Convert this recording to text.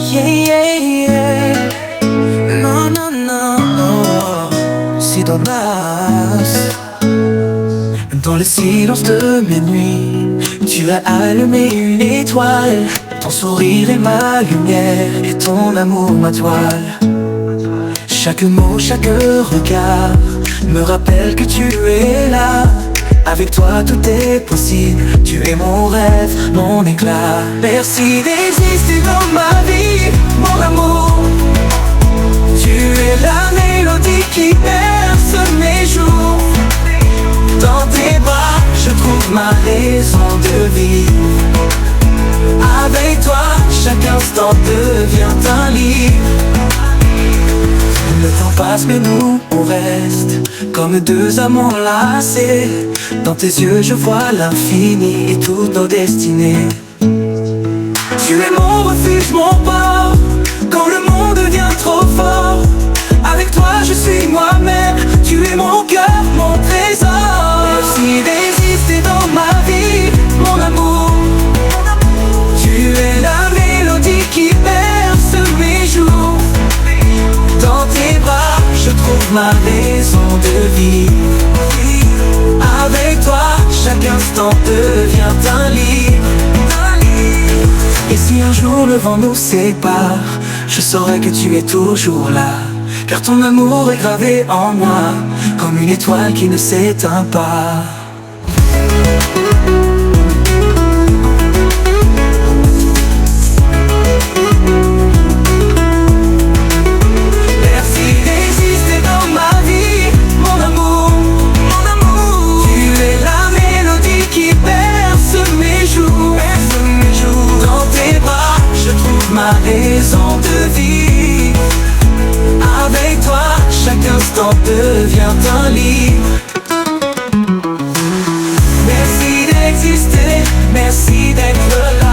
Yeah, yeah, yeah. Non, non, non, c'est dommage. Dans le silence de mes nuits, tu as allumé une étoile. Ton sourire est ma lumière et ton amour ma toile. Chaque mot, chaque regard me rappelle que tu es là. Avec toi tout est possible, tu es mon rêve, mon éclat. Merci d'exister dans ma vie, mon amour. Tu es la mélodie qui berce mes jours. Dans tes bras, je trouve ma raison de vivre. Avec toi, chaque instant devient un livre. Le temps passe mais nous on reste comme deux amants lassés. Dans tes yeux je vois l'infini et toutes nos destinées. Tu es mon refuge, mon port, quand le monde devient trop fort. Avec toi je suis moi-même, tu es mon cœur, mon trésor. Merci d'exister dans ma vie, mon amour. Tu es la mélodie qui berce mes jours. Dans tes bras, je trouve ma raison de vivre. Avec toi, chaque instant devient un livre. Et si un jour le vent nous sépare, je saurai que tu es toujours là. Car ton amour est gravé en moi, comme une étoile qui ne s'éteint pas. Ma raison de vivre. Avec toi, chaque instant devient un livre. Merci d'exister, merci d'être là.